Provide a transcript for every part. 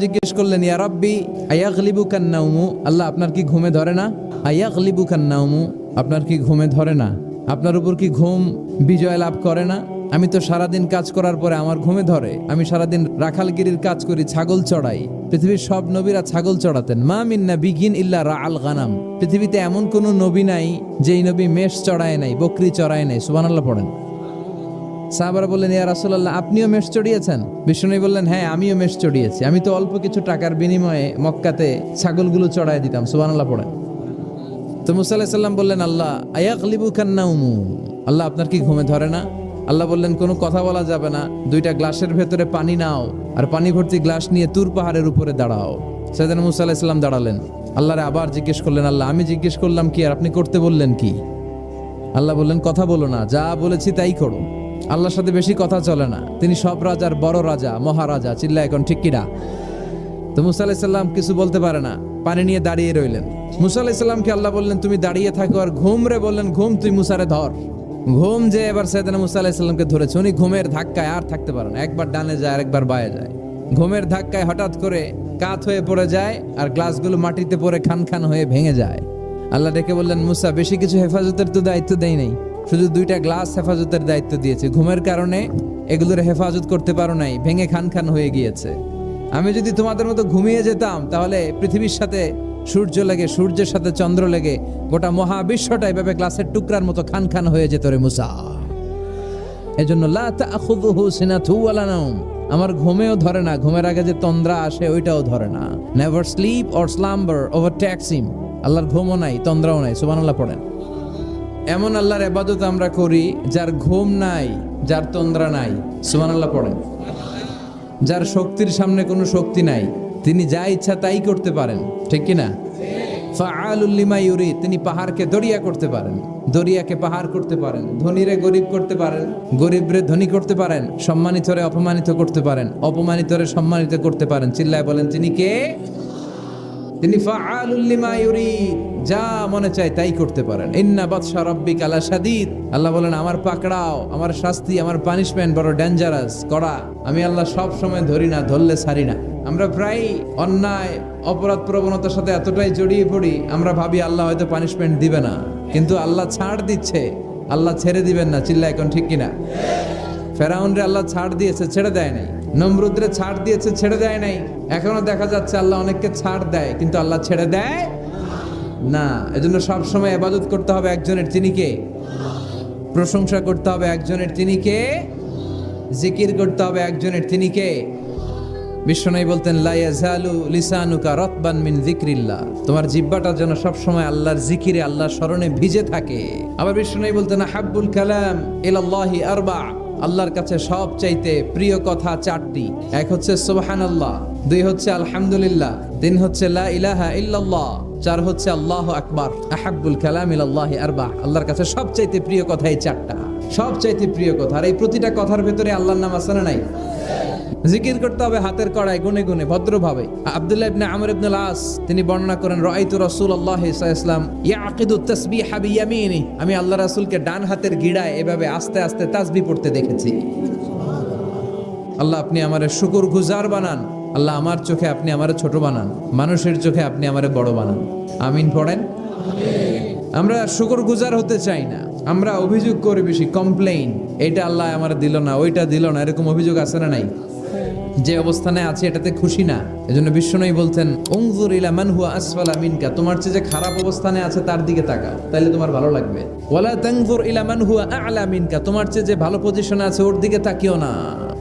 জিজ্ঞেস করলেন, ইয়া রাব্বি আয়াগলিবুকান নাওমু, আল্লাহ আপনার কি ঘুমে ধরে না? আয়াগলিবুকান নাওমু, আপনার কি ঘুমে ধরে না? আপনার উপর কি ঘুম বিজয় লাভ করে না? আমি তো সারাদিন কাজ করার পরে আমার ঘুমে ধরে। আমি সারাদিন রাখালগিরির কাজ করি, ছাগল চড়াই। পৃথিবীর সব নবীরা ছাগল চড়াতেন। মা মিন নাবিয়্যিন ইল্লা রাআল গানাম, পৃথিবীতে এমন কোন নবী নাই যেই নবী মেষ চড়ায় নাই, বকরি চড়ায় নাই। সুবহানাল্লাহ পড়েন। সাহাবারা বললেন, ইয়া রাসূলুল্লাহ, আপনিও মেষ চড়িয়েছেন? বিষ্ণু বললেন, হ্যাঁ, আমিও মেষ চড়িয়েছি। আমি তো অল্প কিছু টাকার বিনিময়ে মক্কাতে ছাগলগুলো চড়ায় দিতাম। সুবহানাল্লাহ পড়েন। তো মুসা আলাইহিস সালাম বললেন, আল্লাহ আয়াগলিবুকান নাওমু, আল্লাহ আপনার কি ঘুমে ধরে না? আল্লাহ বললেন, কোনো কথা বলা যাবে না, দুইটা গ্লাসের ভেতরে পানি নাও আর পানি ভর্তি গ্লাস নিয়ে তুর পাহাড়ের উপরে দাঁড়াও। সেদিন মুসা আলাইহিস সালাম দাঁড়ালেন। আল্লাহরে আবার জিজ্ঞেস করলেন, আল্লাহ আমি জিজ্ঞেস করলাম কি আর আপনি করতে বললেন কি? আল্লাহ বললেন, কথা বলো না, যা বলেছি তাই করো। আল্লাহর সাথে বেশি কথা চলে না, তিনি সব রাজার বড় রাজা, মহারাজা। চিল্লা এখন ঠিক কিনা? তো মুসা আলাইহিস সালাম কিছু বলতে পারে না, পানি নিয়ে দাঁড়িয়ে রইলেন। মুসা আলাইহিস সালামকে আল্লাহ বললেন, তুমি দাঁড়িয়ে থাকো। আর ঘুম রে বললেন, ঘুম তুই মুসারে ধর। ঘুম যে এবার সাইয়েদনা মুসা আলাইহিস সালামকে ধরেছে, উনি ঘুমের ধাক্কায় আর থাকতে পারেন না, একবার ডানে যায় আর একবার বায়ে যায়। ঘুমের ধাক্কায় হঠাৎ করে কাত হয়ে পড়ে যায় আর গ্লাসগুলো মাটিতে পড়ে খান খান হয়ে ভেঙে যায়। আল্লাহ ডেকে বললেন, মুসা বেশি কিছু হেফাজতের তো দায়িত্ব দেই নাই, শুধু দুইটা গ্লাস হেফাজতের দায়িত্ব দিয়েছে। ঘুমের কারণে এগুলোর হেফাজত করতে পারো নাই, ভেঙে খান খান হয়ে গিয়েছে। আমি যদি তোমাদের মতো ঘুমিয়ে যেতাম তাহলে পৃথিবীর সাথে সূর্য লেগে, সূর্যের সাথে চন্দ্র লেগে গোটা মহাবিশ্বটা এভাবে গ্লাসের টুকরার মতো খান খান হয়ে যেত রে মুসা। এজন্য লা তাখুযুহু সিনাতু ওয়ালা নাওম, আমার ঘুমেও ধরে না, ঘুমের আগে যে তন্দ্রা আসে ওইটাও ধরে না। Never slip or slumber overtakes him, আল্লাহর ঘুমও নাই, তন্দ্রাও নাই। সুবহানাল্লাহ পড়েন। এমন আল্লাহর ইবাদত আমরা করি যার ঘুম নাই, যার তন্দ্রা নাই। সুবহানাল্লাহ পড়েন। যার শক্তির সামনে কোনো শক্তি নাই, তিনি যা ইচ্ছা তাই করতে পারেন, ঠিক কিনা? ফাআলুল লিমা ইউরিদ, তিনি পাহাড়কে দরিয়া করতে পারেন, দরিয়াকে পাহাড় করতে পারেন, ধনীরে গরিব করতে পারেন, গরিবরে ধনী করতে পারেন, সম্মানিতরে অপমানিত করতে পারেন, অপমানিতরে সম্মানিত করতে পারেন। চিল্লায় বলেন, তিনি কে? তিনি ফাআলুল লিমা ইউরিদ, যা মনে চায় তাই করতে পারেন। ইন্না বাতশা রাব্বিকা লাশাদীদ, আল্লাহ বলেন, আমার পাকড়াও, আমার শাস্তি, আমার পানিশমেন্ট বড় ডেঞ্জারাস, কড়া। আমি আল্লাহ সব সময় ধরি না, ধরলে ছাড়ি না। আমরা প্রায় অন্যায় অপরাধ প্রবণতার সাথে এতটাই জড়িয়ে পড়ি, আমরা ভাবি আল্লাহ হয়তো পানিশমেন্ট দিবে না, কিন্তু আল্লাহ ছাড় দিচ্ছে, আল্লাহ ছেড়ে দিবেন না। চিল্লা এখন ঠিক কিনা? ফেরাউনরে আল্লাহ ছাড় দিয়েছে, ছেড়ে দেয় নাই। নমরুদরে ছাড় দিয়েছে, ছেড়ে দেয় নাই। এখনো দেখা যাচ্ছে আল্লাহ অনেককে ছাড় দেয়, কিন্তু আল্লাহ ছেড়ে দেয় না। এজন্য সবসময় ইবাদত করতে হবে একজনের, তিনি কে? প্রশংসা করতে হবে একজনের, তিনি কে? জিকির করতে হবে একজনের, তিনি কে? বিশ্বনবী বলতেন, লা ইয়াজালু লিসানুকা রাতবান মিন যিকরিল্লাহ, তোমার জিহ্বাটা যেন সবসময় আল্লাহর জিকিরে, আল্লাহর স্মরণে ভিজে থাকে। আবার বিশ্বনবী বলতেন, হাব্বুল কালাম ইলাল্লাহি আরবা, আল্লাহর কাছে সবচাইতে প্রিয় কথা চারটি। এক হচ্ছে সুবহানাল্লাহ, দুই হচ্ছে আলহামদুলিল্লাহ, তিন হচ্ছে লা ইলাহা ইল্লাল্লাহ, চার হচ্ছে আল্লাহু আকবার। আহাব্বুল কালাম ইলাল্লাহি আরবা, আল্লাহর কাছে সবচাইতে প্রিয় কথা এই চারটা, সবচাইতে প্রিয় কথা। আর এই প্রতিটা কথার ভেতরে আল্লাহর নাম আছে না নাই? জিকির করতে হবে হাতের কড়ায়, গুনে গুনে, ভদ্রভাবে। আব্দুল্লাহ ইবনে আমর ইবনে আল-আস তিনি বর্ণনা করেন, রাআইতু রাসূলুল্লাহ সাল্লাল্লাহু আলাইহি ওয়াসাল্লাম ইয়াকিদু তাসবিহা বিয়ামিনি, আমি আল্লাহ রাসূলকে ডান হাতের গিড়ায় এভাবে আস্তে আস্তে তাসবিহ পড়তে দেখেছি। আল্লাহ আপনি আমারে শুকরগুজার বানান, আল্লাহ আমার চোখে আপনি আমারে ছোট বানান, মানুষের চোখে আপনি আমারে বড় বানান। আমিন পড়েন। আমরা শুকরগুজার হতে চাই না, আমরা অভিযোগ করি বেশি, কমপ্লেইন, এটা আল্লাহ আমারে দিল না, ওইটা দিল না, এরকম অভিযোগ আছে না নাই? যে অবস্থানে আছে এটাতে খুশি না। এজন্য বিশ্বনবী বলতেন, উনজুর ইলা মান হুয়া আসফালা মিনকা, তোমার চেয়ে যে খারাপ অবস্থানে আছে তার দিকে তাকাও, তাহলে তোমার ভালো লাগবে। ওয়ালা তানজুর ইলা মান হুয়া আ'লা মিনকা, তোমার চেয়ে যে ভালো পজিশনে আছে ওর দিকে তাকিও না,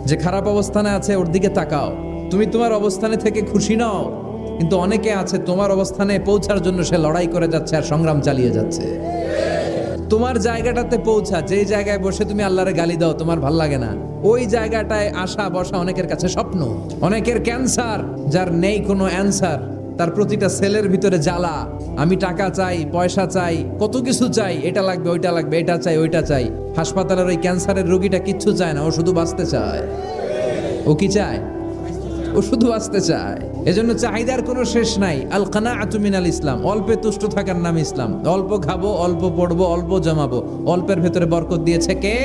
যে খারাপ অবস্থানে আছে ওর দিকে তাকাও। তুমি তোমার অবস্থানে থেকে খুশি নাও, কিন্তু অনেকে আছে তোমার অবস্থানে পৌঁছার জন্য সে লড়াই করে যাচ্ছে আর সংগ্রাম চালিয়ে যাচ্ছে। তোমার জায়গাটাতে পৌঁছা, যেই জায়গায় বসে তুমি আল্লাহরে গালি দাও, তোমার ভাল লাগে না, ওই জায়গাটায় আসা বসা অনেকের কাছে স্বপ্ন। অনেকের ক্যান্সার, যার নেই কোনো অ্যান্সার, তার প্রতিটা সেলের ভিতরে জ্বালা। আমি টাকা চাই, পয়সা চাই, কত কিছু চাই, এটা লাগবে, ওইটা লাগবে, এটা চাই, ওইটা চাই। হাসপাতালের ওই ক্যান্সারের রোগীটা কিচ্ছু চায় না, ও শুধু বাঁচতে চায়। ও কি চায়? ও শুধু বাঁচতে চায়। এজন্য চাহিদার কোনো শেষ নাই। আল কানাআতু মিনাল ইসলাম, অল্পে তুষ্ট থাকার নাম ইসলাম। অল্প খাবো, অল্প পড়বো, অল্প জমাবো, অল্পের ভেতরে বরকত দিয়েছে কে?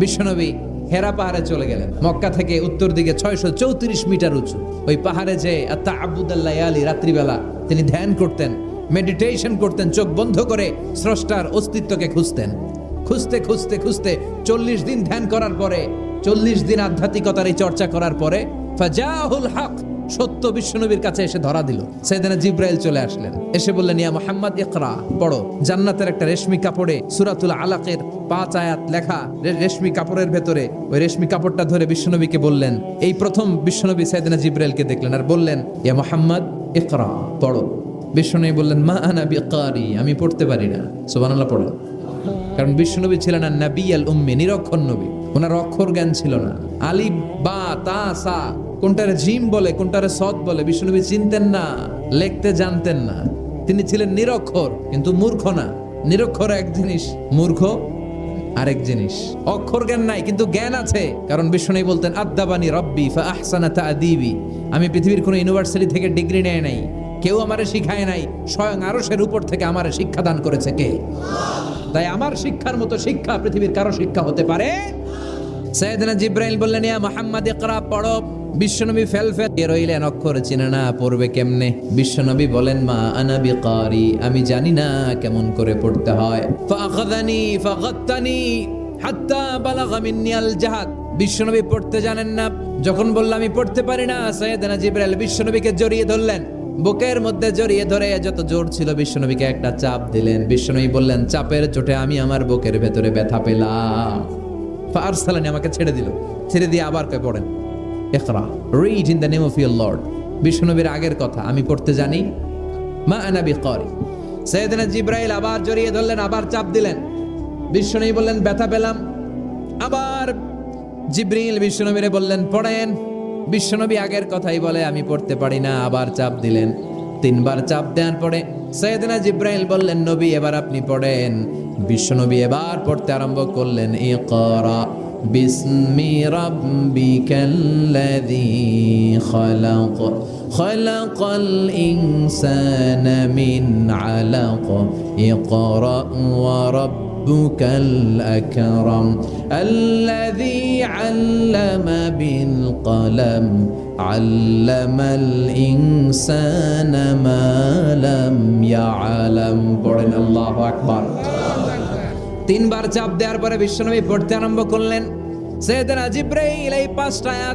বিশ্বনবী হেরা পাহাড়ে চলে গেলেন। মক্কা থেকে উত্তর দিকে 634 মিটার উঁচু ওই পাহাড়ে যে তাআব্বুদাল লায়ালি, রাত্রিবেলা তিনি ধ্যান করতেন, মেডিটেশন করতেন, চোখ বন্ধ করে স্রষ্টার অস্তিত্বকে খুঁজতেন। খুঁজতে খুঁজতে খুঁজতে 40 দিন ধ্যান করার পরে, 40 দিন আধ্যাত্মিকতার এই চর্চা করার পরে ফাজাহুল হক, সত্য বিশ্বনবীর কাছে এসে ধরা দিল। সাইয়েদনা জিবরাইল চলে আসলেন, এসে বললেন, ইয়া মুহাম্মদ ইকরা, পড়ো। জান্নাতের একটা রেশমি কাপড়ে সূরাতুল আলাকের 5 আয়াত লেখা, রেশমি কাপড়ের ভেতরে ওই রেশমি কাপড়টা ধরে বিশ্বনবীকে বললেন। এই প্রথম বিশ্বনবী সাইয়েদনা জিবরাইলকে দেখলেন আর বললেন, ইয়া মুহাম্মদ ইকরা, পড়ো। বিশ্বনবী বললেন, মা আনা বিকারি, আমি পড়তে পারি না। সুবহানাল্লাহ পড়ো। কারণ বিশ্বনবী ছিলেন না নবী আল উম্মি, নিরক্ষর নবী। ওনার অক্ষর জ্ঞান ছিল না। আলিফ বা তা সা কোনটারে জিম বলে কোনটারে সদ বলে বিশ্বনবী চিনতেন না, লিখতে জানতেন না। তিনি ছিলেন নিরক্ষর, কিন্তু মূর্খ না। নিরক্ষর এক জিনিস, মূর্খ আরেক জিনিস। অক্ষর জ্ঞান নাই কিন্তু জ্ঞান আছে, কারণ বিশ্বনবী বলতেন, আদ্দাবানি রব্বি ফা আহসানা তা'দীবি, আমি পৃথিবীর কোনো ইউনিভার্সিটি থেকে ডিগ্রি নেয় নাই, কেউ আমারে শিখায় নাই, স্বয়ং আরশের উপর থেকে আমারে শিক্ষা দান করেছে কে? তাই আমার শিক্ষার মতো শিক্ষা পৃথিবীর কারো শিক্ষা হতে পারে। সাইয়েদনা জিবরাইল বললেন, ইয়া মুহাম্মদ ইকরা, পড়ো। বিশ্বনবী ফেলফেল রইলেন, অক্ষর চিনে না, পড়বে কেমনে? বিশ্বনবী বলেন, মা আনা বিকারি, আমি জানি না কেমন করে পড়তে হয়। ফাআখাযানি ফাগাত্তানি হাত্তা বালাগা মিন্নি আল জাহাদ, বিশ্বনবী পড়তে জানেন না। যখন বললাম আমি পড়তে পারি না, সাইয়েদনা জিবরাইল বিশ্বনবীকে জড়িয়ে ধরলেন, বুকের মধ্যে জড়িয়ে ধরে যত জোর ছিল বিশ্বনবীকে একটা চাপ দিলেন। বিশ্বনবী বললেন, চাপের চোটে আমি আমার বুকের ভেতরে ব্যথা পেলাম। ফারসালানি, আমাকে ছেড়ে দিল। ছেড়ে দিয়ে আবার কয়, পড়েন, ইকরা, read in the name of your lord. বিশ্বনবীর আগের কথা, আমি পড়তে জানি, মা আনা বিকারি। সাইয়েদনা জিবরাইল আবার জড়িয়ে ধরলেন, আবার চাপ দিলেন। বিশ্বনবী বললেন, ব্যথা পেলাম। আবার জিবরিল বিশ্বনবীরে বললেন, পড়েন। বিশ্বনবী আগের কথাই বলে, আমি পড়তে পারি না। আবার চাপ দিলেন। 3 বার চাপ দেওয়ার পরে সাইয়েদনা জিবরাইল বললেন, নবী এবার আপনি পড়েন। বিশ্বনবী এবার পড়তে আরম্ভ করলেন, ইকরা বিসমি রাব্বিকাল্লাযী খালাক খালাকাল ইনসানা মিন আলাক ইকরা ওয়া রাব্বুকাল আকরাম আল্লাযী আল্লামা বিল কলম আল্লামাল ইনসানা মা লাম ইয়ালাম। পড়েন, আল্লাহু আকবার। 3 বার চাপ দেওয়ার পরে বিশ্বনবী পড়তে আরম্ভ করলেন। সাইয়েদনা জিবরাইল এই 5টা আয়াত